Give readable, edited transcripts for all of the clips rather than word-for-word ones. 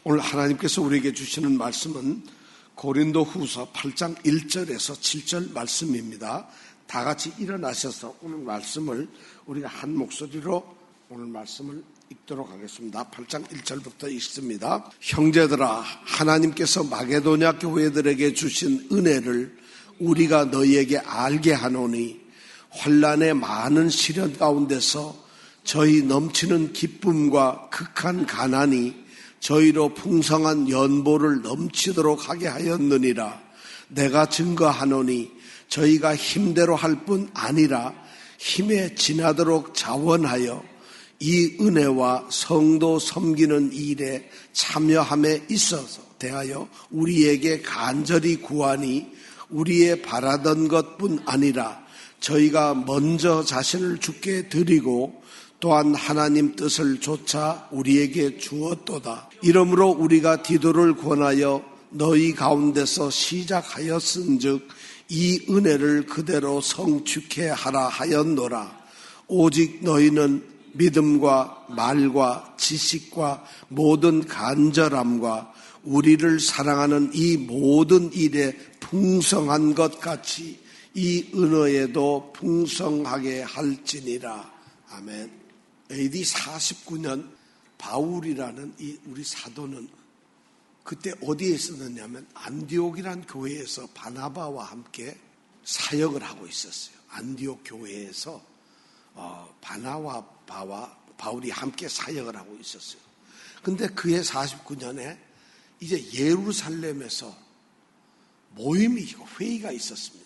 오늘 하나님께서 우리에게 주시는 말씀은 고린도후서 8장 1절에서 7절 말씀입니다. 다 같이 일어나셔서 오늘 말씀을 우리가 한 목소리로 오늘 말씀을 읽도록 하겠습니다. 8장 1절부터 읽습니다. 형제들아, 하나님께서 마게도냐 교회들에게 주신 은혜를 우리가 너희에게 알게 하노니 환난의 많은 시련 가운데서 저희 넘치는 기쁨과 극한 가난이 저희로 풍성한 연보를 넘치도록 하게 하였느니라. 내가 증거하노니 저희가 힘대로 할 뿐 아니라 힘에 지나도록 자원하여 이 은혜와 성도 섬기는 일에 참여함에 있어서 대하여 우리에게 간절히 구하니 우리의 바라던 것뿐 아니라 저희가 먼저 자신을 주께 드리고 또한 하나님 뜻을 조차 우리에게 주었도다. 이러므로 우리가 디도를 권하여 너희 가운데서 시작하였은즉 이 은혜를 그대로 성취케 하라 하였노라. 오직 너희는 믿음과 말과 지식과 모든 간절함과 우리를 사랑하는 이 모든 일에 풍성한 것 같이 이 은혜에도 풍성하게 할지니라. 아멘. AD 49년 바울이라는 이 우리 사도는 그때 어디에 있었느냐면 안디옥이라는 교회에서 바나바와 함께 사역을 하고 있었어요. 안디옥 교회에서 바나바와 바울이 함께 사역을 하고 있었어요. 근데 그해 49년에 이제 예루살렘에서 모임이 회의가 있었습니다.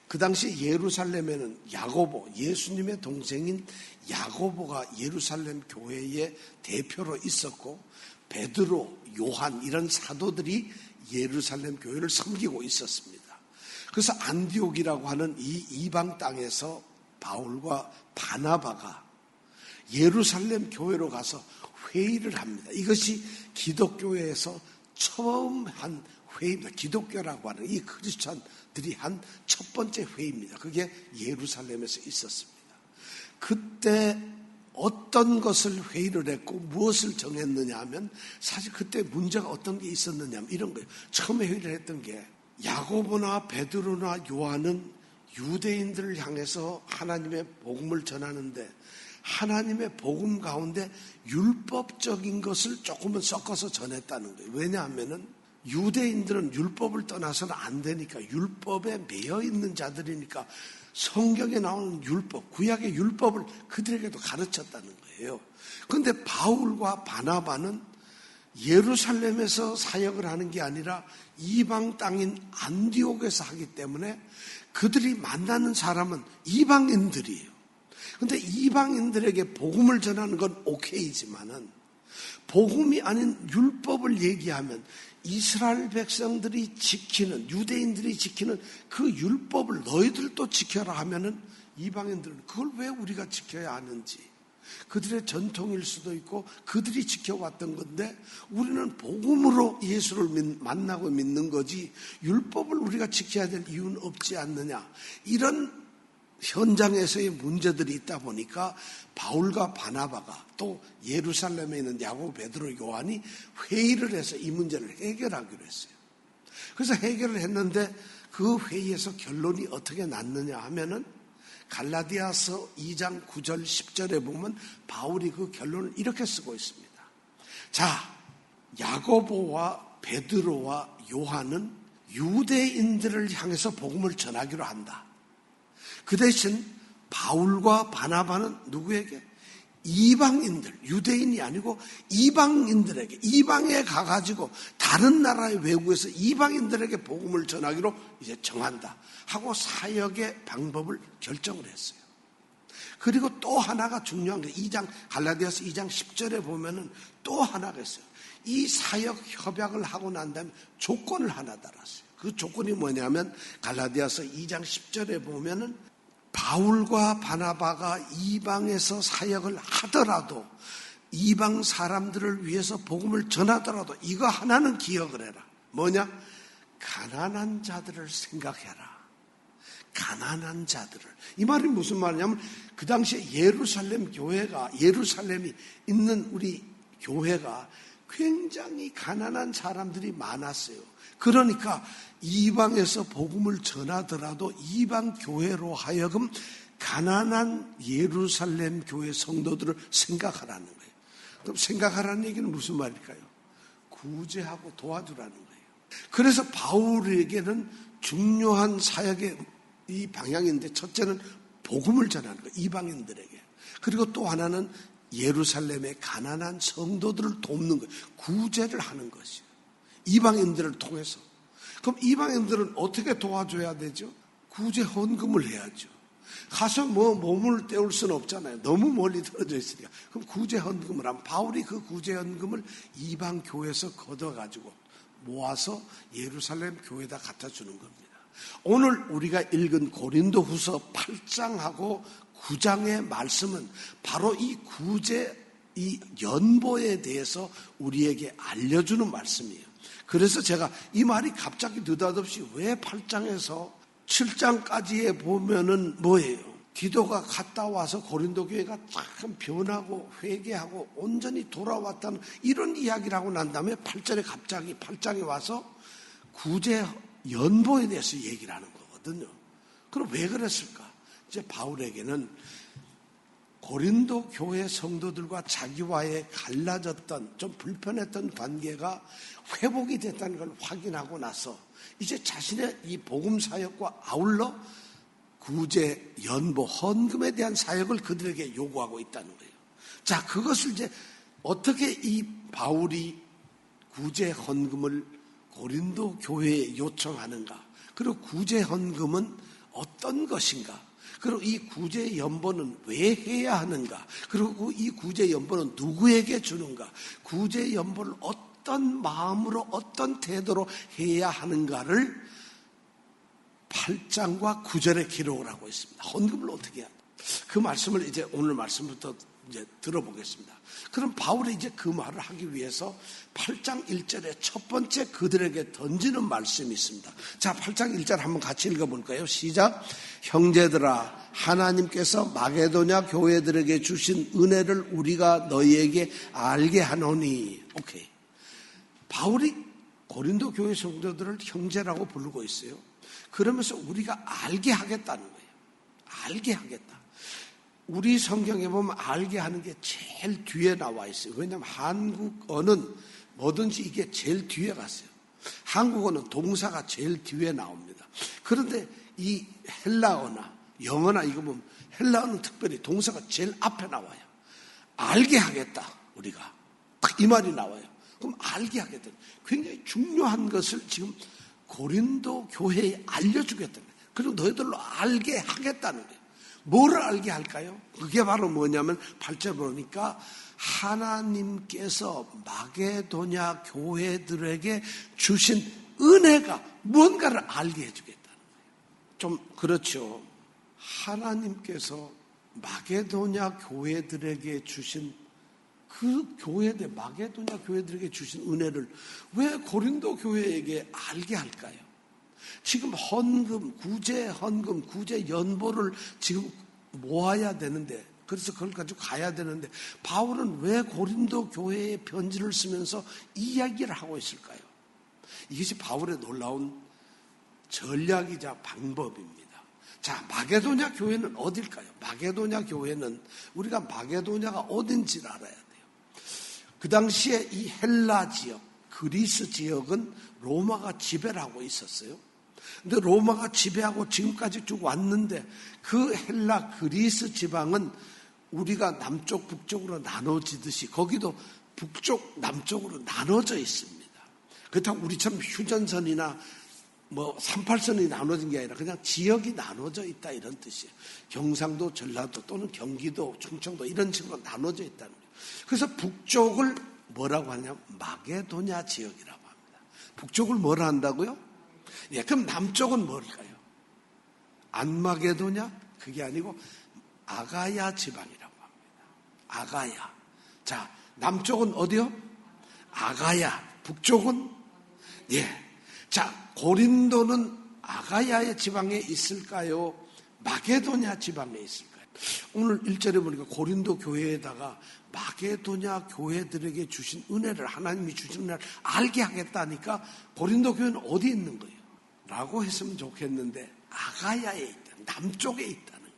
그 당시 예루살렘에는 야고보, 예수님의 동생인 야고보가 예루살렘 교회의 대표로 있었고 베드로, 요한 이런 사도들이 예루살렘 교회를 섬기고 있었습니다. 그래서 안디옥이라고 하는 이 이방 땅에서 바울과 바나바가 예루살렘 교회로 가서 회의를 합니다. 이것이 기독교에서 처음 한 회의입니다. 기독교라고 하는 이 크리스찬들이 한 첫 번째 회의입니다. 그게 예루살렘에서 있었습니다. 그때 어떤 것을 회의를 했고 무엇을 정했느냐 하면 사실 그때 문제가 어떤 게 있었느냐 하면 이런 거예요. 처음에 회의를 했던 게 야고보나 베드로나 요한은 유대인들을 향해서 하나님의 복음을 전하는데 하나님의 복음 가운데 율법적인 것을 조금은 섞어서 전했다는 거예요. 왜냐하면은 유대인들은 율법을 떠나서는 안 되니까 율법에 매여 있는 자들이니까 성경에 나오는 율법, 구약의 율법을 그들에게도 가르쳤다는 거예요. 그런데 바울과 바나바는 예루살렘에서 사역을 하는 게 아니라 이방 땅인 안디옥에서 하기 때문에 그들이 만나는 사람은 이방인들이에요. 그런데 이방인들에게 복음을 전하는 건 오케이지만은 복음이 아닌 율법을 얘기하면 이스라엘 백성들이 지키는, 유대인들이 지키는 그 율법을 너희들도 지켜라 하면은 이방인들은 그걸 왜 우리가 지켜야 하는지, 그들의 전통일 수도 있고 그들이 지켜왔던 건데 우리는 복음으로 예수를 만나고 믿는 거지 율법을 우리가 지켜야 될 이유는 없지 않느냐, 이런 현장에서의 문제들이 있다 보니까 바울과 바나바가 또 예루살렘에 있는 야고보, 베드로, 요한이 회의를 해서 이 문제를 해결하기로 했어요. 그래서 해결을 했는데 그 회의에서 결론이 어떻게 났느냐 하면은 갈라디아서 2장 9절 10절에 보면 바울이 그 결론을 이렇게 쓰고 있습니다. 자, 야고보와 베드로와 요한은 유대인들을 향해서 복음을 전하기로 한다. 그 대신 바울과 바나바는 누구에게? 이방인들, 유대인이 아니고 이방인들에게, 이방에 가가지고 다른 나라의 외국에서 이방인들에게 복음을 전하기로 이제 정한다 하고 사역의 방법을 결정을 했어요. 그리고 또 하나가 중요한 게 갈라디아서 2장 10절에 보면은 또 하나가 있어요. 이 사역 협약을 하고 난 다음에 조건을 하나 달았어요. 그 조건이 뭐냐면 갈라디아서 2장 10절에 보면은 바울과 바나바가 이방에서 사역을 하더라도 이방 사람들을 위해서 복음을 전하더라도 이거 하나는 기억을 해라. 뭐냐? 가난한 자들을 생각해라. 가난한 자들을. 이 말이 무슨 말이냐면 그 당시에 예루살렘이 있는 우리 교회가 굉장히 가난한 사람들이 많았어요. 그러니까 이방에서 복음을 전하더라도 이방 교회로 하여금 가난한 예루살렘 교회 성도들을 생각하라는 거예요. 그럼 생각하라는 얘기는 무슨 말일까요? 구제하고 도와주라는 거예요. 그래서 바울에게는 중요한 사역의 이 방향인데, 첫째는 복음을 전하는 거예요. 이방인들에게. 그리고 또 하나는 예루살렘의 가난한 성도들을 돕는 거예요. 구제를 하는 것이에요. 이방인들을 통해서. 그럼 이방인들은 어떻게 도와줘야 되죠? 구제 헌금을 해야죠. 가서 몸을 때울 수는 없잖아요. 너무 멀리 떨어져 있으니까. 그럼 구제 헌금을 하면, 바울이 그 구제 헌금을 이방 교회에서 걷어가지고 모아서 예루살렘 교회에다 갖다 주는 겁니다. 오늘 우리가 읽은 고린도후서 8장하고 9장의 말씀은 바로 이 구제, 이 연보에 대해서 우리에게 알려주는 말씀이에요. 그래서 제가 이 말이 갑자기 느닷없이 왜 8장에서 7장까지에 보면은 뭐예요? 디도가 갔다 와서 고린도 교회가 참 변하고 회개하고 온전히 돌아왔다는 이런 이야기를 하고 난 다음에 8절에 갑자기 8장에 와서 구제 연보에 대해서 얘기를 하는 거거든요. 그럼 왜 그랬을까? 이제 바울에게는 고린도 교회 성도들과 자기와의 갈라졌던 좀 불편했던 관계가 회복이 됐다는 걸 확인하고 나서 이제 자신의 이 복음 사역과 아울러 구제, 연보, 헌금에 대한 사역을 그들에게 요구하고 있다는 거예요. 자, 그것을 이제 어떻게 이 바울이 구제, 헌금을 고린도 교회에 요청하는가? 그리고 구제, 헌금은 어떤 것인가? 그리고 이 구제 연보는 왜 해야 하는가? 그리고 이 구제 연보는 누구에게 주는가? 구제 연보를 어떤 마음으로 어떤 태도로 해야 하는가를 8장과 9절에 기록을 하고 있습니다. 헌금을 어떻게 해야? 그 말씀을 이제 오늘 말씀부터 이제 들어보겠습니다. 그럼 바울이 이제 그 말을 하기 위해서 8장 1절에 첫 번째 그들에게 던지는 말씀이 있습니다. 자, 8장 1절 한번 같이 읽어볼까요? 시작. 형제들아, 하나님께서 마게도냐 교회들에게 주신 은혜를 우리가 너희에게 알게 하노니. 오케이. 바울이 고린도 교회 성도들을 형제라고 부르고 있어요. 그러면서 우리가 알게 하겠다는 거예요. 알게 하겠다. 우리 성경에 보면 알게 하는 게 제일 뒤에 나와 있어요. 왜냐하면 한국어는 뭐든지 이게 제일 뒤에 갔어요. 한국어는 동사가 제일 뒤에 나옵니다. 그런데 이 헬라어나 영어나 이거 보면 헬라어는 특별히 동사가 제일 앞에 나와요. 알게 하겠다. 우리가 딱 이 말이 나와요. 그럼 알게 하겠다. 굉장히 중요한 것을 지금 고린도 교회에 알려주겠다는 거예요. 그리고 너희들로 알게 하겠다는 거예요. 뭐를 알게 할까요? 그게 바로 뭐냐면 8절 보니까 하나님께서 마게도냐 교회들에게 주신 은혜가 뭔가를 알게 해주겠다는 거예요. 좀 그렇죠. 하나님께서 마게도냐 교회들에게 주신 그 교회들, 마게도냐 교회들에게 주신 은혜를 왜 고린도 교회에게 알게 할까요? 지금 헌금, 구제 헌금, 구제 연보를 지금 모아야 되는데, 그래서 그걸 가지고 가야 되는데, 바울은 왜 고린도 교회에 편지를 쓰면서 이 이야기를 하고 있을까요? 이것이 바울의 놀라운 전략이자 방법입니다. 자, 마게도냐 교회는 어딜까요? 마게도냐 교회는 우리가 마게도냐가 어딘지를 알아야 돼요. 그 당시에 이 헬라 지역, 그리스 지역은 로마가 지배를 하고 있었어요. 근데 로마가 지배하고 지금까지 쭉 왔는데 그 헬라 그리스 지방은 우리가 남쪽 북쪽으로 나눠지듯이 거기도 북쪽 남쪽으로 나눠져 있습니다. 그렇다고 우리처럼 휴전선이나 38선이 나눠진 게 아니라 그냥 지역이 나눠져 있다 이런 뜻이에요. 경상도, 전라도 또는 경기도, 충청도 이런 식으로 나눠져 있다는 거예요. 그래서 북쪽을 뭐라고 하냐면 마게도냐 지역이라고 합니다. 북쪽을 뭐라 한다고요? 예, 그럼 남쪽은 뭘까요? 안마게도냐? 그게 아니고 아가야 지방이라고 합니다. 아가야. 자, 남쪽은 어디요? 아가야. 북쪽은? 예. 자, 고린도는 아가야의 지방에 있을까요? 마게도냐 지방에 있을까요? 오늘 1절에 보니까 고린도 교회에다가 마게도냐 교회들에게 주신 은혜를, 하나님이 주신 은혜를 알게 하겠다니까 고린도 교회는 어디 있는 거예요? 라고 했으면 좋겠는데 아가야에 있다. 남쪽에 있다는 거예요.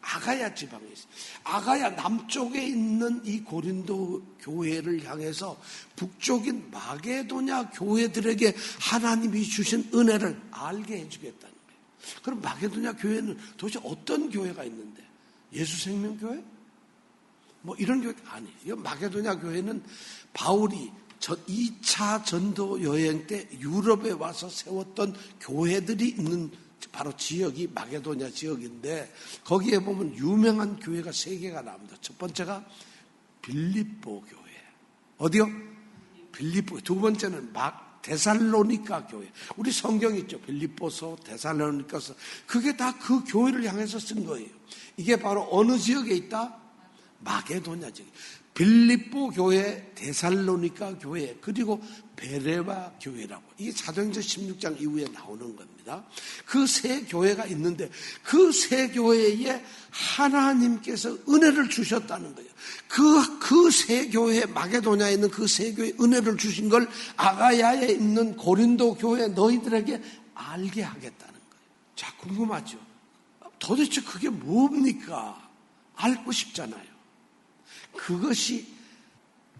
아가야 지방에 있어요. 아가야 남쪽에 있는 이 고린도 교회를 향해서 북쪽인 마게도냐 교회들에게 하나님이 주신 은혜를 알게 해주겠다는 거예요. 그럼 마게도냐 교회는 도대체 어떤 교회가 있는데? 예수생명교회? 뭐 이런 교회 아니에요. 마게도냐 교회는 바울이 2차 전도 여행 때 유럽에 와서 세웠던 교회들이 있는 바로 지역이 마게도냐 지역인데, 거기에 보면 유명한 교회가 3개가 나옵니다. 첫 번째가 빌립보 교회. 어디요? 빌립보. 두 번째는 데살로니가 교회. 우리 성경 있죠. 빌립보서, 데살로니가서. 그게 다 그 교회를 향해서 쓴 거예요. 이게 바로 어느 지역에 있다? 마게도냐 지역. 빌립보 교회, 데살로니가 교회, 그리고 베레바 교회라고. 이게 사도행전 16장 이후에 나오는 겁니다. 그 3 교회가 있는데 그 3 교회에 하나님께서 은혜를 주셨다는 거예요. 그 3 교회, 마게도냐에 있는 그 3 교회에 은혜를 주신 걸 아가야에 있는 고린도 교회 너희들에게 알게 하겠다는 거예요. 자, 궁금하죠? 도대체 그게 뭡니까? 알고 싶잖아요. 그것이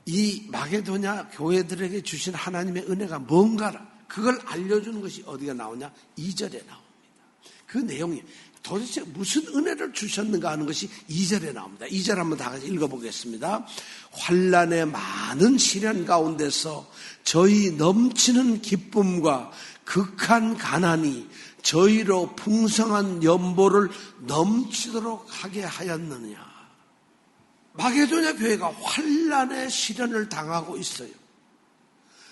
이 마게도냐 교회들에게 주신 하나님의 은혜가 뭔가, 그걸 알려주는 것이 어디가 나오냐? 2절에 나옵니다. 그 내용이 도대체 무슨 은혜를 주셨는가 하는 것이 2절에 나옵니다. 2절 한번 다 같이 읽어보겠습니다. 환난의 많은 시련 가운데서 저희 넘치는 기쁨과 극한 가난이 저희로 풍성한 연보를 넘치도록 하게 하였느냐. 마게도냐 교회가 환난의 시련을 당하고 있어요.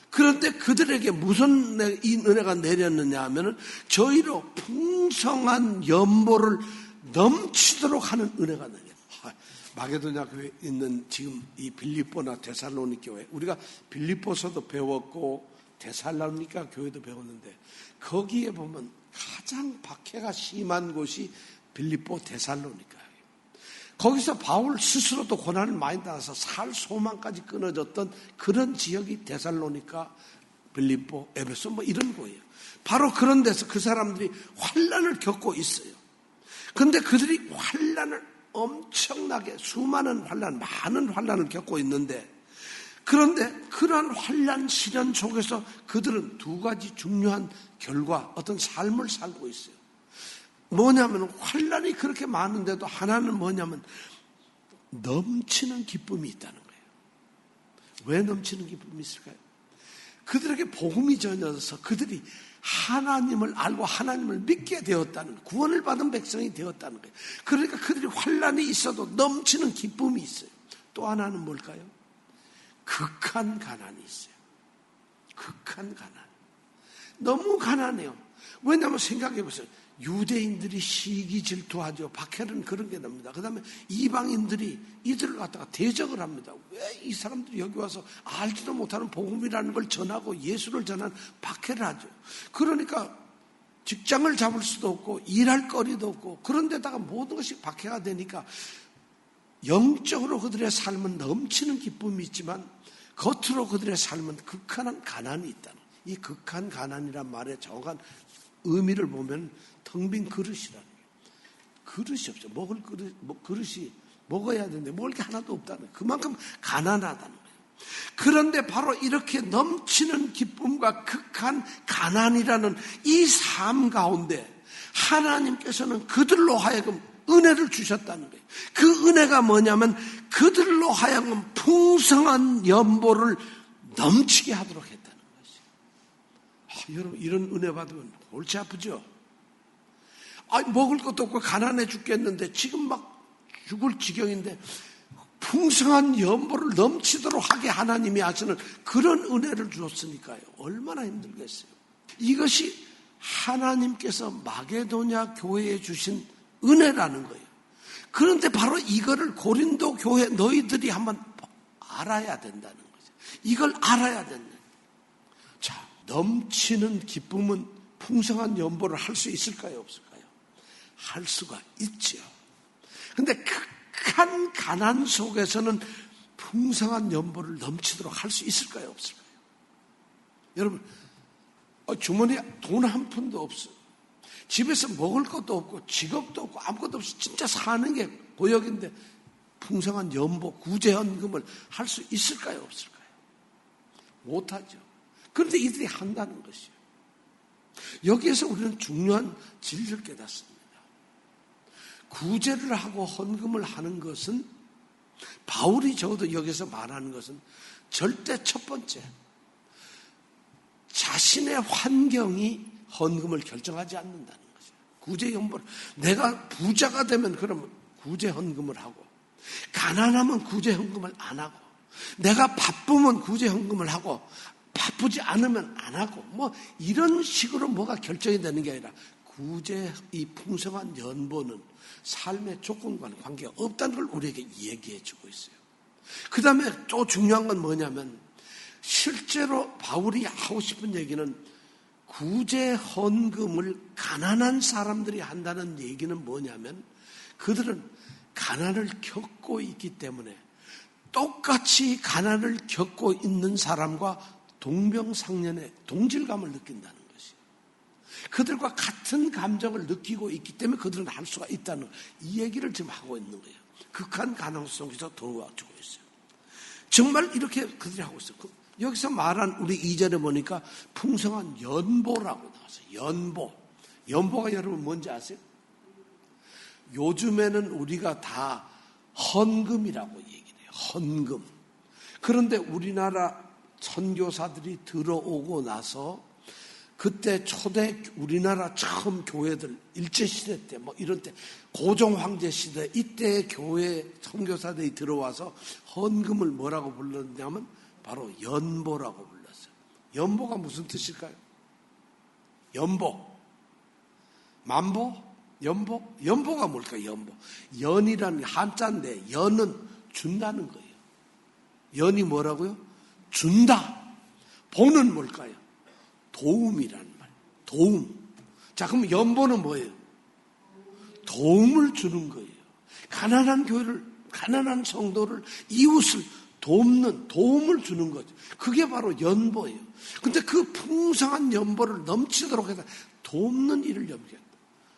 그런데 그들에게 무슨 이 은혜가 내렸느냐 하면은 저희로 풍성한 연보를 넘치도록 하는 은혜가 내렸어요. 마게도냐 교회에 있는 지금 이 빌립보나 데살로니 교회, 우리가 빌립보서도 배웠고 데살로니가 교회도 배웠는데 거기에 보면 가장 박해가 심한 곳이 빌립보 데살로니가예요. 거기서 바울 스스로도 고난을 많이 당해서 살 소망까지 끊어졌던 그런 지역이 데살로니가, 빌립보, 에베소 뭐 이런 거예요. 바로 그런 데서 그 사람들이 환난을 겪고 있어요. 그런데 그들이 환난을 엄청나게 수많은 환난, 많은 환난을 겪고 있는데, 그런데 그러한 환난 시련 속에서 그들은 2가지 중요한 결과, 어떤 삶을 살고 있어요. 뭐냐면 환난이 그렇게 많은데도 하나는 뭐냐면 넘치는 기쁨이 있다는 거예요. 왜 넘치는 기쁨이 있을까요? 그들에게 복음이 전해져서 그들이 하나님을 알고 하나님을 믿게 되었다는 거예요. 구원을 받은 백성이 되었다는 거예요. 그러니까 그들이 환난이 있어도 넘치는 기쁨이 있어요. 또 하나는 뭘까요? 극한 가난이 있어요. 극한 가난. 너무 가난해요. 왜냐하면 생각해 보세요. 유대인들이 시기 질투하죠. 박해는 그런 게 납니다. 그 다음에 이방인들이 이들을 갖다가 대적을 합니다. 왜 이 사람들이 여기 와서 알지도 못하는 복음이라는 걸 전하고 예수를 전하는 박해를 하죠. 그러니까 직장을 잡을 수도 없고 일할 거리도 없고, 그런데다가 모든 것이 박해가 되니까 영적으로 그들의 삶은 넘치는 기쁨이 있지만 겉으로 그들의 삶은 극한 가난이 있다는, 이 극한 가난이란 말의 정확한 의미를 보면 텅 빈 그릇이라는 거예요. 그릇이 없죠. 먹을 그릇이 먹어야 되는데 먹을 게 하나도 없다는 거예요. 그만큼 가난하다는 거예요. 그런데 바로 이렇게 넘치는 기쁨과 극한 가난이라는 이 삶 가운데 하나님께서는 그들로 하여금 은혜를 주셨다는 거예요. 그 은혜가 뭐냐면 그들로 하여금 풍성한 연보를 넘치게 하도록 했다는 것이에요. 여러분, 이런 은혜 받으면 골치 아프죠? 먹을 것도 없고 가난해 죽겠는데 지금 막 죽을 지경인데 풍성한 연보를 넘치도록 하게 하나님이 하시는 그런 은혜를 주었으니까요. 얼마나 힘들겠어요. 이것이 하나님께서 마게도냐 교회에 주신 은혜라는 거예요. 그런데 바로 이거를 고린도 교회 너희들이 한번 알아야 된다는 거죠. 이걸 알아야 된다. 자, 넘치는 기쁨은 풍성한 연보를 할 수 있을까요? 없을까요? 할 수가 있죠. 근데 극한 가난 속에서는 풍성한 연보를 넘치도록 할 수 있을까요? 없을까요? 여러분, 주머니에 돈 한 푼도 없어. 집에서 먹을 것도 없고 직업도 없고 아무것도 없이 진짜 사는 게 고역인데 풍성한 연보, 구제헌금을 할 수 있을까요? 없을까요? 못하죠. 그런데 이들이 한다는 것이에요. 여기에서 우리는 중요한 진리를 깨닫습니다. 구제를 하고 헌금을 하는 것은 바울이 적어도 여기서 말하는 것은 절대 첫 번째 자신의 환경이 헌금을 결정하지 않는다는 것이에요. 구제연보를 내가 부자가 되면 그러면 구제헌금을 하고 가난하면 구제헌금을 안 하고 내가 바쁘면 구제헌금을 하고 바쁘지 않으면 안 하고 뭐 이런 식으로 뭐가 결정이 되는 게 아니라 이 풍성한 연보는 삶의 조건과는 관계가 없다는 걸 우리에게 얘기해 주고 있어요. 그 다음에 또 중요한 건 뭐냐면 실제로 바울이 하고 싶은 얘기는 구제 헌금을 가난한 사람들이 한다는 얘기는 뭐냐면 그들은 가난을 겪고 있기 때문에 똑같이 가난을 겪고 있는 사람과 동병상련의 동질감을 느낀다는 것이에요. 그들과 같은 감정을 느끼고 있기 때문에 그들은 할 수가 있다는 이 얘기를 지금 하고 있는 거예요. 극한 가난 속에서 도와주고 있어요. 정말 이렇게 그들이 하고 있어요. 여기서 말한 우리 2절에 보니까 풍성한 연보라고 나왔어요. 연보. 연보가 여러분 뭔지 아세요? 요즘에는 우리가 다 헌금이라고 얘기를 해요. 헌금. 그런데 우리나라 선교사들이 들어오고 나서 그때 초대 우리나라 처음 교회들 일제시대 때 뭐 이런 때 고종황제 시대 이때 교회 선교사들이 들어와서 헌금을 뭐라고 불렀냐면 바로 연보라고 불렀어요. 연보가 무슨 뜻일까요? 연보. 만보? 연보? 연보가 뭘까요? 연보. 연이라는 한자인데 연은 준다는 거예요. 연이 뭐라고요? 준다. 보는 뭘까요? 도움이라는 말. 도움. 자, 그럼 연보는 뭐예요? 도움을 주는 거예요. 가난한 교회를, 가난한 성도를, 이웃을 돕는, 도움을 주는 거죠. 그게 바로 연보예요. 근데 그 풍성한 연보를 넘치도록 해서 돕는 일을 염기했다.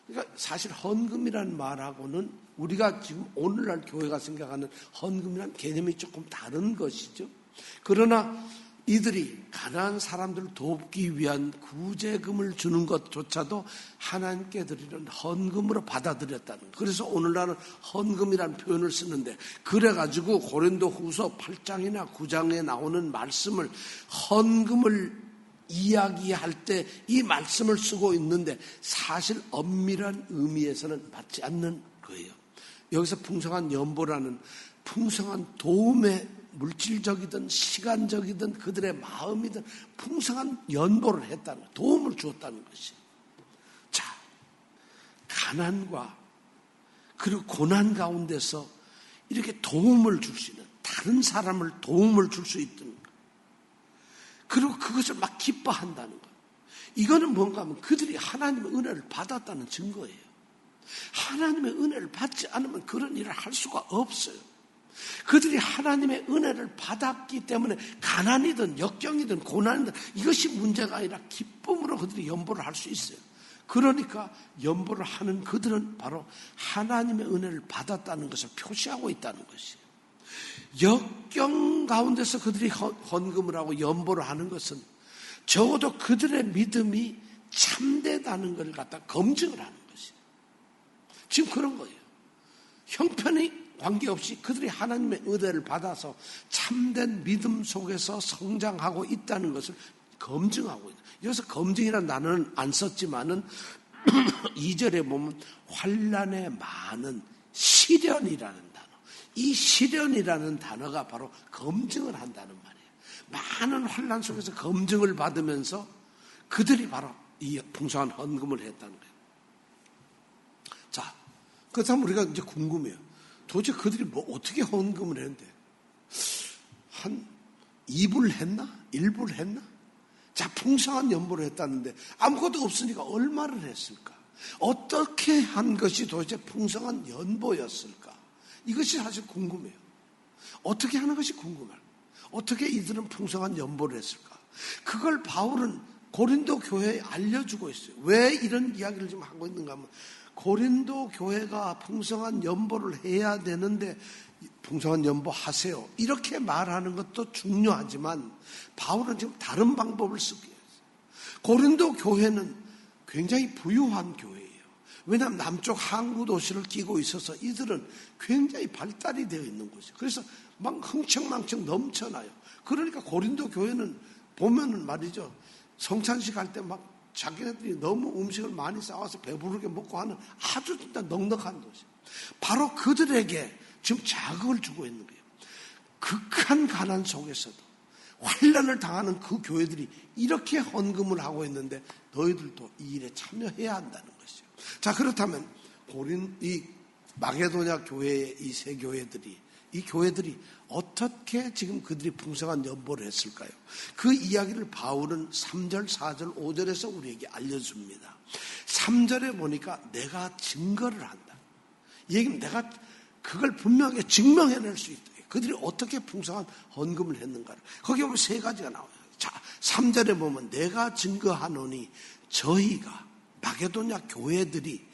그러니까 사실 헌금이라는 말하고는 우리가 지금 오늘날 교회가 생각하는 헌금이라는 개념이 조금 다른 것이죠. 그러나 이들이 가난한 사람들을 돕기 위한 구제금을 주는 것조차도 하나님께 드리는 헌금으로 받아들였다는 거예요. 그래서 오늘날은 헌금이라는 표현을 쓰는데 그래가지고 고린도 후서 8장이나 9장에 나오는 말씀을 헌금을 이야기할 때 이 말씀을 쓰고 있는데 사실 엄밀한 의미에서는 맞지 않는 거예요. 여기서 풍성한 연보라는 풍성한 도움의 물질적이든 시간적이든 그들의 마음이든 풍성한 연보를 했다는 거예요. 도움을 주었다는 것이. 자, 가난과 그리고 고난 가운데서 이렇게 도움을 줄 수 있는 다른 사람을 도움을 줄 수 있는 것. 그리고 그것을 막 기뻐한다는 것. 이거는 뭔가 하면 그들이 하나님의 은혜를 받았다는 증거예요. 하나님의 은혜를 받지 않으면 그런 일을 할 수가 없어요. 그들이 하나님의 은혜를 받았기 때문에 가난이든 역경이든 고난이든 이것이 문제가 아니라 기쁨으로 그들이 연보를 할 수 있어요. 그러니까 연보를 하는 그들은 바로 하나님의 은혜를 받았다는 것을 표시하고 있다는 것이에요. 역경 가운데서 그들이 헌금을 하고 연보를 하는 것은 적어도 그들의 믿음이 참되다는 걸 갖다 검증을 하는 것이에요. 지금 그런 거예요. 형편이 관계없이 그들이 하나님의 은혜를 받아서 참된 믿음 속에서 성장하고 있다는 것을 검증하고 있다. 여기서 검증이라는 단어는 안 썼지만은 2절에 보면 환난에 많은 시련이라는 단어. 이 시련이라는 단어가 바로 검증을 한다는 말이에요. 많은 환난 속에서 검증을 받으면서 그들이 바로 이 풍성한 헌금을 했다는 거예요. 자, 그렇다면 우리가 이제 궁금해요. 도대체 그들이 어떻게 헌금을 했는데? 한 2불 했나? 1불 했나? 자, 풍성한 연보를 했다는데 아무것도 없으니까 얼마를 했을까? 어떻게 한 것이 도대체 풍성한 연보였을까? 이것이 사실 궁금해요. 어떻게 하는 것이 궁금해요. 어떻게 이들은 풍성한 연보를 했을까? 그걸 바울은 고린도 교회에 알려주고 있어요. 왜 이런 이야기를 지금 하고 있는가 하면 고린도 교회가 풍성한 연보를 해야 되는데 풍성한 연보 하세요. 이렇게 말하는 것도 중요하지만 바울은 지금 다른 방법을 쓰고 있어요. 고린도 교회는 굉장히 부유한 교회예요. 왜냐하면 남쪽 항구 도시를 끼고 있어서 이들은 굉장히 발달이 되어 있는 곳이에요. 그래서 막 흥청망청 넘쳐나요. 그러니까 고린도 교회는 보면은 말이죠. 성찬식 할 때 막 자기네들이 너무 음식을 많이 싸와서 배부르게 먹고 하는 아주 진짜 넉넉한 도시예요. 바로 그들에게 지금 자극을 주고 있는 거예요. 극한 가난 속에서도 환난을 당하는 그 교회들이 이렇게 헌금을 하고 있는데 너희들도 이 일에 참여해야 한다는 것이죠. 자, 그렇다면 이 마게도냐 교회의 이 세 교회들이 이 교회들이 어떻게 지금 그들이 풍성한 연보를 했을까요? 그 이야기를 바울은 3절, 4절, 5절에서 우리에게 알려줍니다. 3절에 보니까 내가 증거를 한다. 이 얘기는 내가 그걸 분명하게 증명해낼 수 있다. 그들이 어떻게 풍성한 헌금을 했는가를. 거기 보면 세 가지가 나와요. 자, 3절에 보면 내가 증거하노니 저희가 마게도냐 교회들이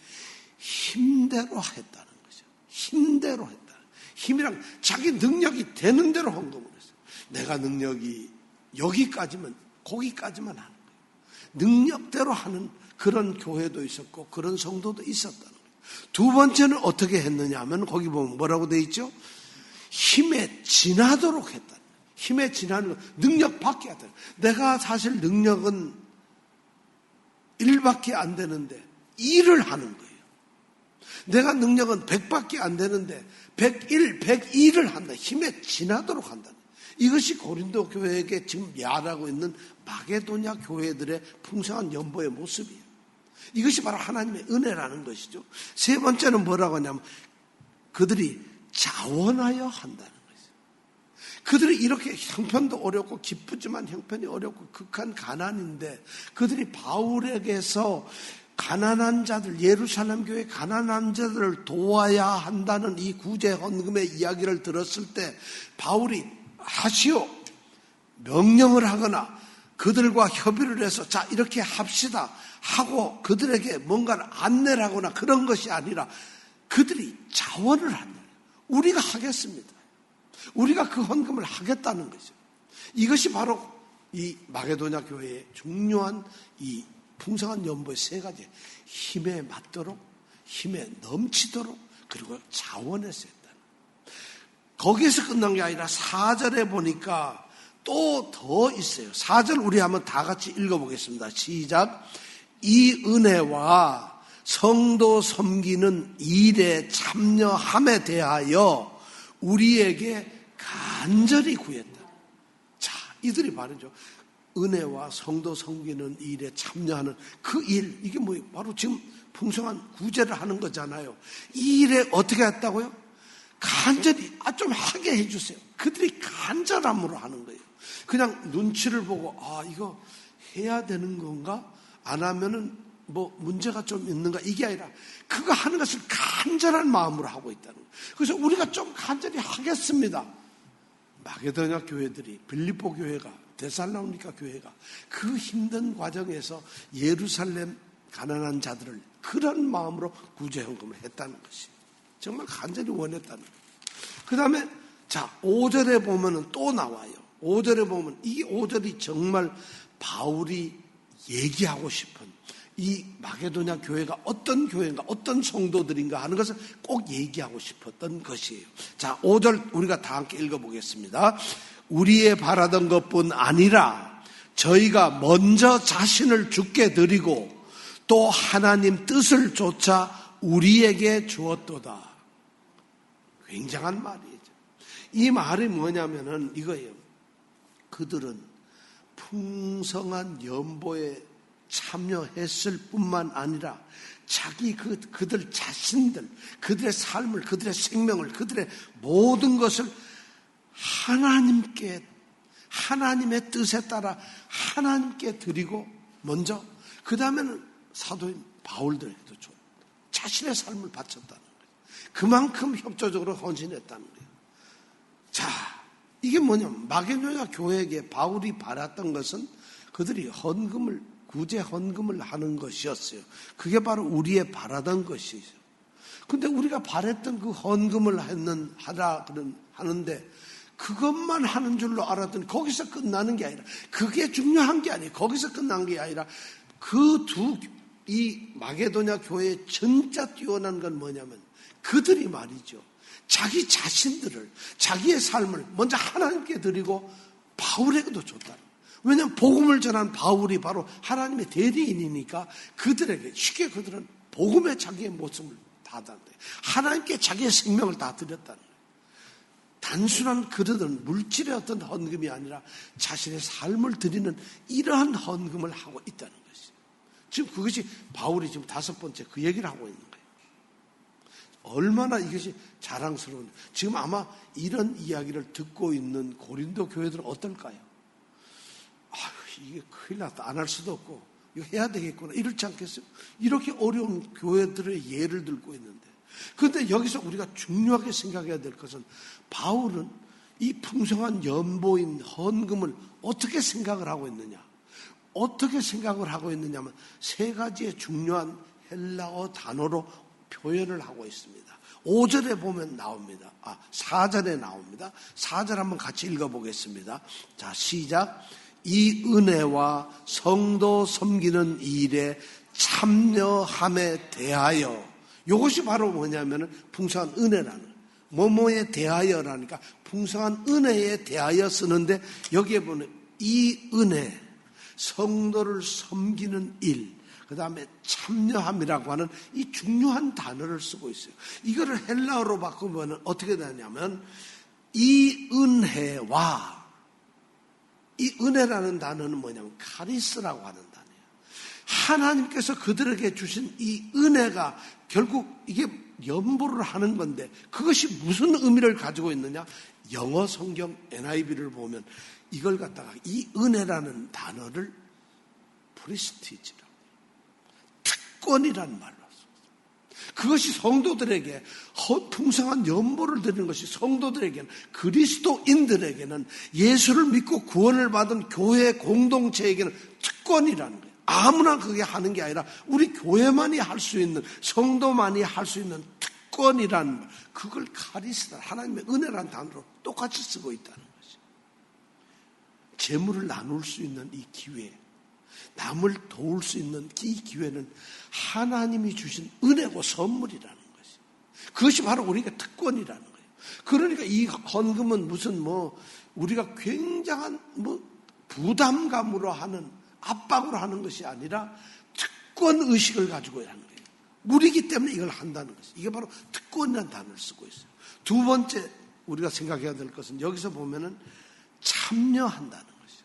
힘대로 했다는 거죠. 힘대로 했다. 힘이란 자기 능력이 되는 대로 헌금을 했어요. 내가 능력이 여기까지면 거기까지만 하는 거예요. 능력대로 하는 그런 교회도 있었고 그런 성도도 있었다는 거예요. 두 번째는 어떻게 했느냐 하면 거기 보면 뭐라고 돼 있죠? 힘에 지나도록 했다는 거예요. 힘에 지나는 거, 능력 밖에 안 돼요. 내가 사실 능력은 1밖에 안 되는데 2를 하는 거예요. 내가 능력은 100밖에 안 되는데 101, 102를 한다. 힘에 지나도록 한다. 이것이 고린도 교회에게 지금 야라고 있는 마게도냐 교회들의 풍성한 연보의 모습이에요. 이것이 바로 하나님의 은혜라는 것이죠. 세 번째는 뭐라고 하냐면 그들이 자원하여 한다는 거죠. 그들이 이렇게 형편도 어렵고 기쁘지만 형편이 어렵고 극한 가난인데 그들이 바울에게서 가난한 자들, 예루살렘 교회 가난한 자들을 도와야 한다는 이 구제 헌금의 이야기를 들었을 때 바울이 하시오 명령을 하거나 그들과 협의를 해서 자 이렇게 합시다 하고 그들에게 뭔가를 안내를 하거나 그런 것이 아니라 그들이 자원을 한다. 우리가 하겠습니다. 우리가 그 헌금을 하겠다는 거죠. 이것이 바로 이 마게도냐 교회의 중요한 이 풍성한 연보의 세 가지. 힘에 맞도록, 힘에 넘치도록, 그리고 자원해서 했다. 거기에서 끝난 게 아니라 4절에 보니까 또 더 있어요. 4절 우리 한번 다 같이 읽어보겠습니다. 시작. 이 은혜와 성도 섬기는 일에 참여함에 대하여 우리에게 간절히 구했다. 자, 이들이 말이죠. 은혜와 성도 섬기는 일에 참여하는 그 일, 이게 뭐 바로 지금 풍성한 구제를 하는 거잖아요. 이 일에 어떻게 했다고요? 간절히 좀 하게 해주세요. 그들이 간절함으로 하는 거예요. 그냥 눈치를 보고 이거 해야 되는 건가? 안 하면은 뭐 문제가 좀 있는가? 이게 아니라 그거 하는 것을 간절한 마음으로 하고 있다는 거예요. 그래서 우리가 좀 간절히 하겠습니다. 마게도냐 교회들이, 빌립보 교회가, 데살로니가 교회가 그 힘든 과정에서 예루살렘 가난한 자들을 그런 마음으로 구제헌금을 했다는 것이 정말 간절히 원했다는 거예요. 그 다음에 자 5절에 보면 또 나와요. 5절에 보면 이 5절이 정말 바울이 얘기하고 싶은 이 마게도냐 교회가 어떤 교회인가 어떤 성도들인가 하는 것을 꼭 얘기하고 싶었던 것이에요. 자 5절 우리가 다 함께 읽어보겠습니다. 우리의 바라던 것뿐 아니라 저희가 먼저 자신을 주께 드리고 또 하나님 뜻을 조차 우리에게 주었도다. 굉장한 말이죠. 이 말이 뭐냐면은 이거예요. 그들은 풍성한 연보에 참여했을 뿐만 아니라 자기 그들 자신들, 그들의 삶을, 그들의 생명을, 그들의 모든 것을 하나님께, 하나님의 뜻에 따라 하나님께 드리고 먼저 그 다음에는 사도인 바울들에게도 줬다. 자신의 삶을 바쳤다는 거예요. 그만큼 협조적으로 헌신했다는 거예요. 자, 이게 뭐냐면 마게도냐 교회에게 바울이 바랐던 것은 그들이 구제 헌금을 하는 것이었어요. 그게 바로 우리의 바라던 것이죠. 근데 우리가 바랬던 그 헌금을 하는데 그것만 하는 줄로 알았더니 거기서 끝나는 게 아니라, 그게 중요한 게 아니에요. 거기서 끝난 게 아니라 이 마게도냐 교회의 진짜 뛰어난 건 뭐냐면 그들이 말이죠, 자기 자신들을, 자기의 삶을 먼저 하나님께 드리고 바울에게도 줬다. 왜냐하면 복음을 전한 바울이 바로 하나님의 대리인이니까 그들은 복음에 자기의 모습을 다 줬는데 하나님께 자기의 생명을 다 드렸다는 거예요. 단순한 그들은 물질의 어떤 헌금이 아니라 자신의 삶을 드리는 이러한 헌금을 하고 있다는 것이죠. 지금 그것이 바울이 지금 5번째 그 얘기를 하고 있는 거예요. 얼마나 이것이 자랑스러운, 지금 아마 이런 이야기를 듣고 있는 고린도 교회들은 어떨까요? 이게 큰일 났다, 안 할 수도 없고 이거 해야 되겠구나, 이렇지 않겠어요? 이렇게 어려운 교회들의 예를 들고 있는데, 그런데 여기서 우리가 중요하게 생각해야 될 것은 바울은 이 풍성한 연보인 헌금을 어떻게 생각을 하고 있느냐, 어떻게 생각을 하고 있느냐면 3가지의 중요한 헬라어 단어로 표현을 하고 있습니다. 5절에 보면 나옵니다. 4절에 나옵니다. 4절 한번 같이 읽어보겠습니다. 자, 시작. 이 은혜와 성도 섬기는 일에 참여함에 대하여, 이것이 바로 뭐냐면 풍성한 은혜라는, 뭐뭐에 대하여라니까 풍성한 은혜에 대하여 쓰는데, 여기에 보면 이 은혜, 성도를 섬기는 일, 그 다음에 참여함이라고 하는 이 중요한 단어를 쓰고 있어요. 이거를 헬라어로 바꾸면 어떻게 되냐면, 이 은혜와, 이 은혜라는 단어는 뭐냐면 카리스라고 하는 단어예요. 하나님께서 그들에게 주신 이 은혜가 결국 이게 연보를 하는 건데, 그것이 무슨 의미를 가지고 있느냐? 영어 성경 NIV를 보면 이걸 갖다가 이 은혜라는 단어를 프리스티지라고, 특권이라는 말로, 그것이 성도들에게 풍성한 연보를 드리는 것이 성도들에게는, 그리스도인들에게는, 예수를 믿고 구원을 받은 교회 공동체에게는 특권이라는 거예요. 아무나 그게 하는 게 아니라 우리 교회만이 할 수 있는, 성도만이 할 수 있는 특권이라는 말, 그걸 카리스다, 하나님의 은혜라는 단어로 똑같이 쓰고 있다는 거죠. 재물을 나눌 수 있는 이 기회, 남을 도울 수 있는 이 기회는 하나님이 주신 은혜고 선물이라는 것이, 그것이 바로 우리가 특권이라는 거예요. 그러니까 이 헌금은 무슨 우리가 굉장한 부담감으로 하는, 압박으로 하는 것이 아니라 특권 의식을 가지고 하는 거예요. 우리이기 때문에 이걸 한다는 것이, 이게 바로 특권이라는 단어를 쓰고 있어요. 2번째 우리가 생각해야 될 것은 여기서 보면은 참여한다는 것이죠.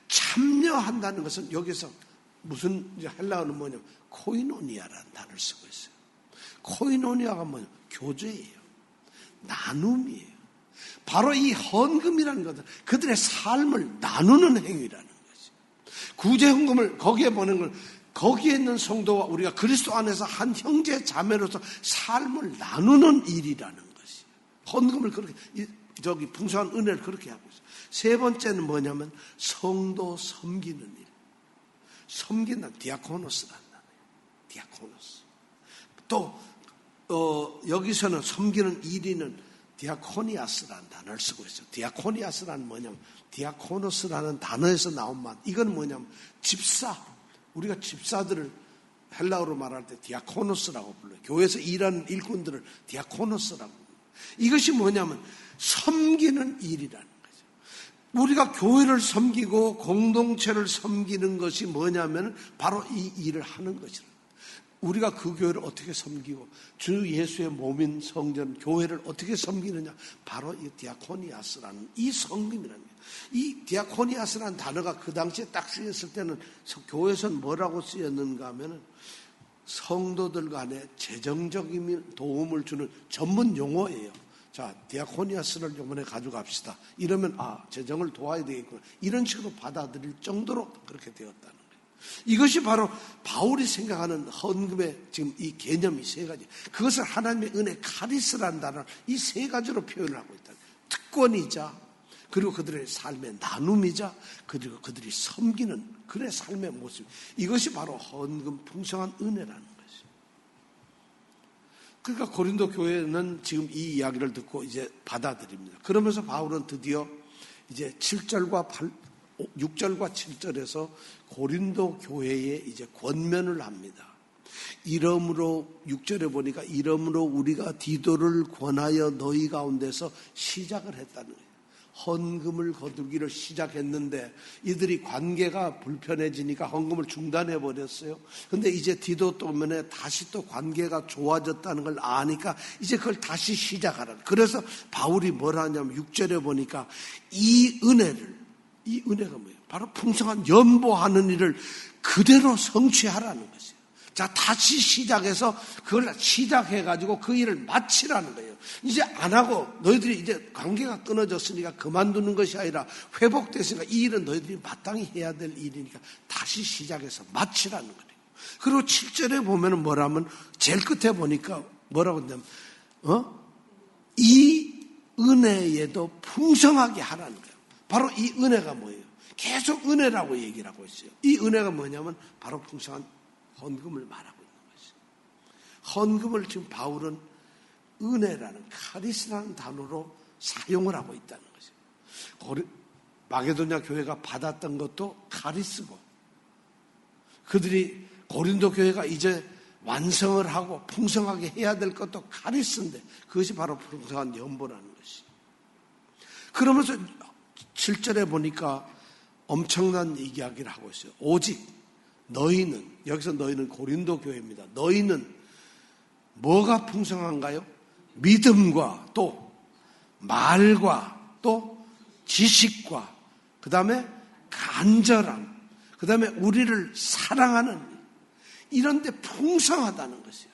참여한다는 것은 여기서 무슨, 헬라어는 뭐냐면 코이노니아라는 단어를 쓰고 있어요. 코이노니아가 뭐냐? 교제예요. 나눔이에요. 바로 이 헌금이라는 것은 그들의 삶을 나누는 행위라는 거지. 구제헌금을 거기에 보낸 걸, 거기에 있는 성도와 우리가 그리스도 안에서 한 형제 자매로서 삶을 나누는 일이라는 것이, 헌금을 그렇게, 풍성한 은혜를 그렇게 하고 있어요. 3번째는 뭐냐면 성도 섬기는 일. 섬긴다, 디아코노스라는 단어예요. 디아코노스. 또 여기서는 섬기는 일이는 디아코니아스라는 단어를 쓰고 있어요. 디아코니아스라는 뭐냐면 디아코노스라는 단어에서 나온 말. 이건 뭐냐면 집사. 우리가 집사들을 헬라어로 말할 때 디아코노스라고 불러요. 교회에서 일하는 일꾼들을 디아코노스라고 불러요. 이것이 뭐냐면 섬기는 일이라는 거죠. 우리가 교회를 섬기고 공동체를 섬기는 것이 뭐냐면 바로 이 일을 하는 것이라. 우리가 그 교회를 어떻게 섬기고 주 예수의 몸인 성전 교회를 어떻게 섬기느냐, 바로 이 디아코니아스라는 이 섬김이라는 거예요. 이 디아코니아스라는 단어가 그 당시에 딱 쓰였을 때는 교회에서는 뭐라고 쓰였는가 하면은 성도들 간에 재정적인 도움을 주는 전문 용어예요. 자, 디아코니아스를 이번에 가져갑시다. 이러면 재정을 도와야 되겠구나, 이런 식으로 받아들일 정도로 그렇게 되었다는 거예요. 이것이 바로 바울이 생각하는 헌금의 지금 이 개념이 세 가지. 그것을 하나님의 은혜 카리스라는 단어 이 세 가지로 표현을 하고 있다. 특권이자, 그리고 그들의 삶의 나눔이자, 그리고 그들이 섬기는 그의 삶의 모습. 이것이 바로 헌금 풍성한 은혜라는 것이죠. 그러니까 고린도 교회는 지금 이 이야기를 듣고 이제 받아들입니다. 그러면서 바울은 드디어 이제 6절과 7절에서 고린도 교회에 이제 권면을 합니다. 이러므로 6절에 보니까 이러므로 우리가 디도를 권하여 너희 가운데서 시작을 했다는 거예요. 헌금을 거두기를 시작했는데 이들이 관계가 불편해지니까 헌금을 중단해 버렸어요. 근데 이제 디도 때문에 다시 또 관계가 좋아졌다는 걸 아니까 이제 그걸 다시 시작하라. 그래서 바울이 뭐라 하냐면 6절에 보니까 이 은혜가 뭐예요? 바로 풍성한 연보하는 일을 그대로 성취하라는 것이에요. 자, 다시 시작해서 그걸 시작해가지고 그 일을 마치라는 거예요. 이제 안 하고 너희들이 이제 관계가 끊어졌으니까 그만두는 것이 아니라 회복됐으니까 이 일은 너희들이 마땅히 해야 될 일이니까 다시 시작해서 마치라는 거예요. 그리고 7절에 보면은 뭐라면 제일 끝에 보니까 뭐라고 했냐면 이 은혜에도 풍성하게 하라는 거예요. 바로 이 은혜가 뭐예요? 계속 은혜라고 얘기를 하고 있어요. 이 은혜가 뭐냐면 바로 풍성한 헌금을 말하고 있는 것이죠. 헌금을 지금 바울은 은혜라는 카리스라는 단어로 사용을 하고 있다는 것이죠. 마게도냐 교회가 받았던 것도 카리스고 그들이 고린도 교회가 이제 완성을 하고 풍성하게 해야 될 것도 카리스인데 그것이 바로 풍성한 연보라는 것이죠. 그러면서 7절에 보니까 엄청난 이야기를 하고 있어요. 오직 너희는, 여기서 너희는 고린도 교회입니다. 너희는 뭐가 풍성한가요? 믿음과 또 말과 또 지식과 그 다음에 간절함, 그 다음에 우리를 사랑하는 이런 데 풍성하다는 것이에요.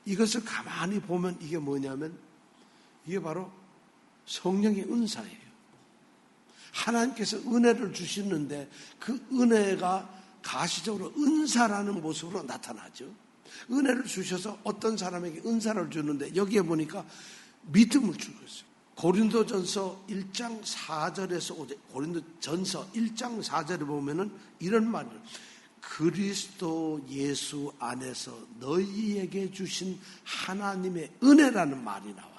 이것을 가만히 보면 이게 뭐냐면 이게 바로 성령의 은사예요. 하나님께서 은혜를 주시는데 그 은혜가 가시적으로 은사라는 모습으로 나타나죠. 은혜를 주셔서 어떤 사람에게 은사를 주는데 여기에 보니까 믿음을 주고 있어요. 고린도전서 1장 4절에서 고린도전서 1장 4절에 보면은 이런 말을 그리스도 예수 안에서 너희에게 주신 하나님의 은혜라는 말이 나와요.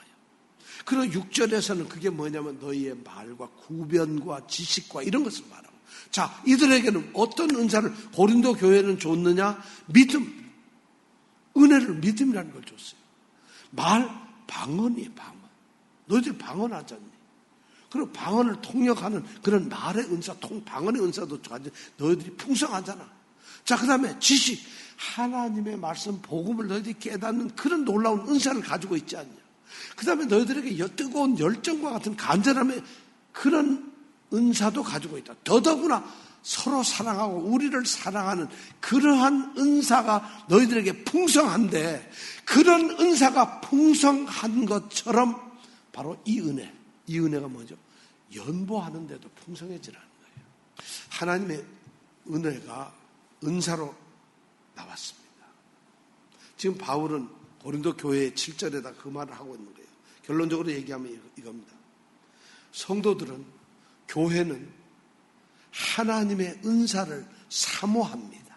그리고 6절에서는 그게 뭐냐면 너희의 말과 구변과 지식과 이런 것을 말하고 자, 이들에게는 어떤 은사를 고린도 교회는 줬느냐? 믿음. 은혜를 믿음이라는 걸 줬어요. 말, 방언이에요, 방언. 너희들이 방언하지 않니? 그리고 방언을 통역하는 그런 말의 은사, 방언의 은사도 가지고 너희들이 풍성하잖아. 자, 그 다음에 지식. 하나님의 말씀, 복음을 너희들이 깨닫는 그런 놀라운 은사를 가지고 있지 않냐? 그 다음에 너희들에게 뜨거운 열정과 같은 간절함의 그런 은사도 가지고 있다. 더더구나 서로 사랑하고 우리를 사랑하는 그러한 은사가 너희들에게 풍성한데 그런 은사가 풍성한 것처럼 바로 이 은혜가 뭐죠? 연보하는 데도 풍성해지라는 거예요. 하나님의 은혜가 은사로 나왔습니다. 지금 바울은 고린도 교회의 7절에다 그 말을 하고 있는 거예요. 결론적으로 얘기하면 이겁니다. 성도들은, 교회는 하나님의 은사를 사모합니다.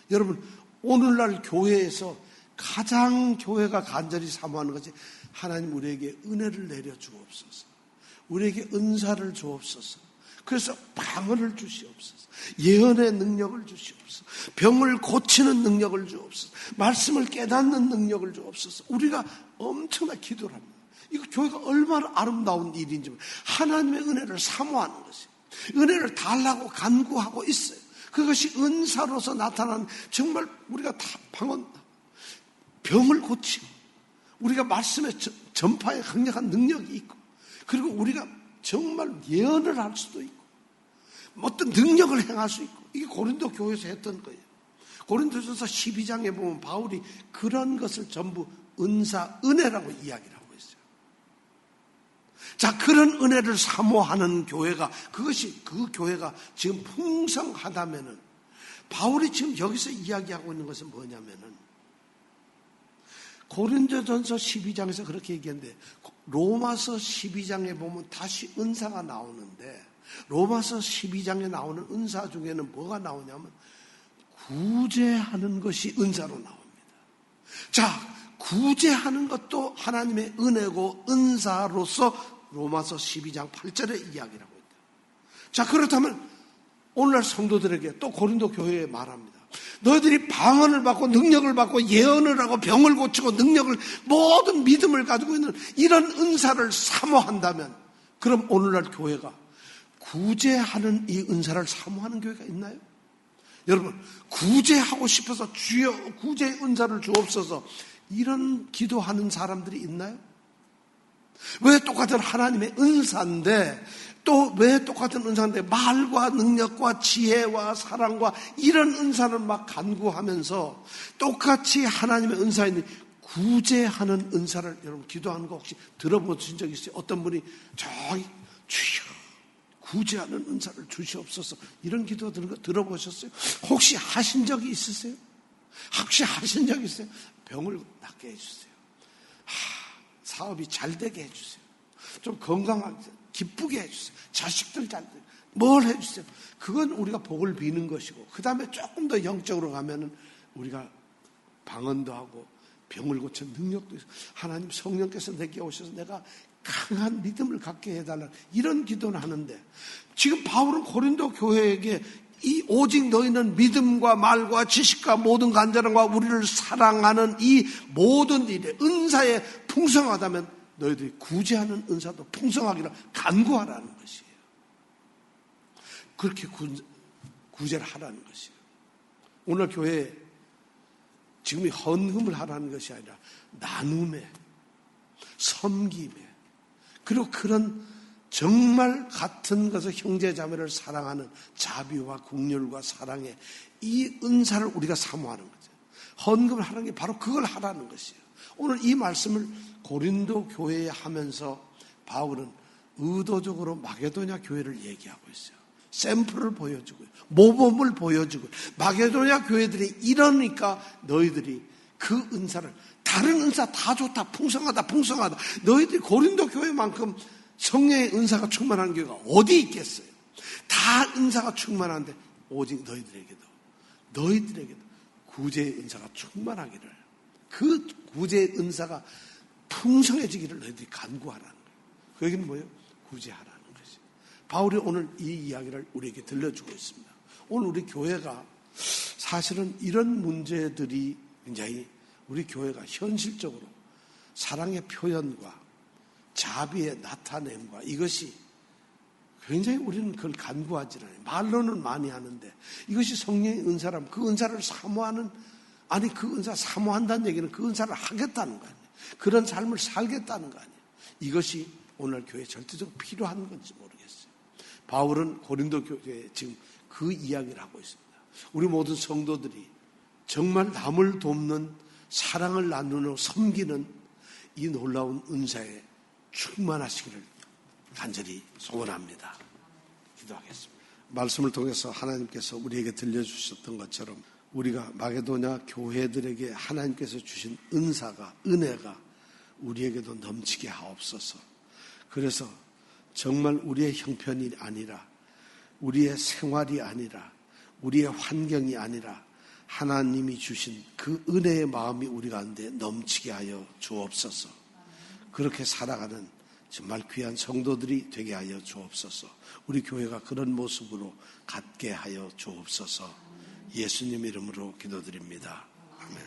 여러분, 오늘날 교회에서 가장 교회가 간절히 사모하는 것이 하나님 우리에게 은혜를 내려 주옵소서. 우리에게 은사를 주옵소서. 그래서 방언을 주시옵소서. 예언의 능력을 주시옵소서. 병을 고치는 능력을 주옵소서. 말씀을 깨닫는 능력을 주옵소서. 우리가 엄청나게 기도를 합니다. 이거 교회가 얼마나 아름다운 일인지 하나님의 은혜를 사모하는 것이에요. 은혜를 달라고 간구하고 있어요. 그것이 은사로서 나타나는 정말 우리가 다 방언, 병을 고치고 우리가 말씀의 전파에 강력한 능력이 있고 그리고 우리가 정말 예언을 할 수도 있고 어떤 능력을 행할 수 있고 이게 고린도 교회에서 했던 거예요. 고린도전서 12장에 보면 바울이 그런 것을 전부 은혜라고 이야기를 하고 있어요. 자, 그런 은혜를 사모하는 교회가 그 교회가 지금 풍성하다면은 바울이 지금 여기서 이야기하고 있는 것은 뭐냐면은 고린도전서 12장에서 그렇게 얘기했는데 로마서 12장에 보면 다시 은사가 나오는데 로마서 12장에 나오는 은사 중에는 뭐가 나오냐면 구제하는 것이 은사로 나옵니다. 자, 구제하는 것도 하나님의 은혜고 은사로서 로마서 12장 8절에 이야기라고 있다. 자, 그렇다면 오늘날 성도들에게 또 고린도 교회에 말합니다. 너희들이 방언을 받고 능력을 받고 예언을 하고 병을 고치고 능력을 모든 믿음을 가지고 있는 이런 은사를 사모한다면 그럼 오늘날 교회가 구제하는 이 은사를 사모하는 교회가 있나요? 여러분, 구제하고 싶어서 주여 구제의 은사를 주옵소서 이런 기도하는 사람들이 있나요? 왜 똑같은 하나님의 은사인데 또 왜 똑같은 은사인데 말과 능력과 지혜와 사랑과 이런 은사를 막 간구하면서 똑같이 하나님의 은사인 구제하는 은사를 여러분 기도하는 거 혹시 들어보신 적 있어요? 어떤 분이 저기 주여 구제하는 은사를 주시옵소서 이런 기도 드는 거 들어보셨어요? 혹시 하신 적이 있으세요? 혹시 하신 적이 있어요? 병을 낫게 해주세요. 사업이 잘 되게 해주세요. 좀 건강하게 기쁘게 해주세요. 자식들 잘 되게 뭘 해주세요. 그건 우리가 복을 비는 것이고 그 다음에 조금 더 영적으로 가면은 우리가 방언도 하고 병을 고쳐 능력도 있어. 하나님 성령께서 내게 오셔서 내가 강한 믿음을 갖게 해달라 이런 기도를 하는데 지금 바울은 고린도 교회에게 이 오직 너희는 믿음과 말과 지식과 모든 간절함과 우리를 사랑하는 이 모든 일에 은사에 풍성하다면 너희들이 구제하는 은사도 풍성하기를 간구하라는 것이에요. 그렇게 구제를 하라는 것이에요. 오늘 교회에 지금 헌금을 하라는 것이 아니라 나눔에 섬김에 그리고 그런 정말 같은 것을 형제자매를 사랑하는 자비와 긍휼과 사랑의 이 은사를 우리가 사모하는 거죠. 헌금을 하는 게 바로 그걸 하라는 것이에요. 오늘 이 말씀을 고린도 교회에 하면서 바울은 의도적으로 마게도냐 교회를 얘기하고 있어요. 샘플을 보여주고요. 모범을 보여주고 마게도냐 교회들이 이러니까 너희들이 그 은사를 다른 은사 다 좋다 풍성하다 너희들이 고린도 교회만큼 성령의 은사가 충만한 교회가 어디 있겠어요? 다 은사가 충만한데 오직 너희들에게도 구제의 은사가 충만하기를 그 구제의 은사가 풍성해지기를 너희들이 간구하라는 거예요. 그 얘기는 뭐예요? 구제하라는 것이에요. 바울이 오늘 이 이야기를 우리에게 들려주고 있습니다. 오늘 우리 교회가 사실은 이런 문제들이 굉장히 우리 교회가 현실적으로 사랑의 표현과 자비의 나타냄과 이것이 굉장히 우리는 그걸 간구하지 않아요. 말로는 많이 하는데 이것이 성령의 은사라면 그 은사를 사모하는 아니 그 은사 사모한다는 얘기는 그 은사를 하겠다는 거 아니에요. 그런 삶을 살겠다는 거 아니에요. 이것이 오늘 교회에 절대적으로 필요한 건지 모르겠어요. 바울은 고린도 교회에 지금 그 이야기를 하고 있습니다. 우리 모든 성도들이 정말 남을 돕는 사랑을 나누는 섬기는 이 놀라운 은사에 충만하시기를 간절히 소원합니다. 기도하겠습니다. 말씀을 통해서 하나님께서 우리에게 들려주셨던 것처럼 우리가 마게도냐 교회들에게 하나님께서 주신 은혜가 우리에게도 넘치게 하옵소서. 그래서 정말 우리의 형편이 아니라 우리의 생활이 아니라 우리의 환경이 아니라 하나님이 주신 그 은혜의 마음이 우리 가운데 넘치게 하여 주옵소서. 그렇게 살아가는 정말 귀한 성도들이 되게 하여 주옵소서. 우리 교회가 그런 모습으로 갖게 하여 주옵소서. 예수님 이름으로 기도드립니다. 아멘.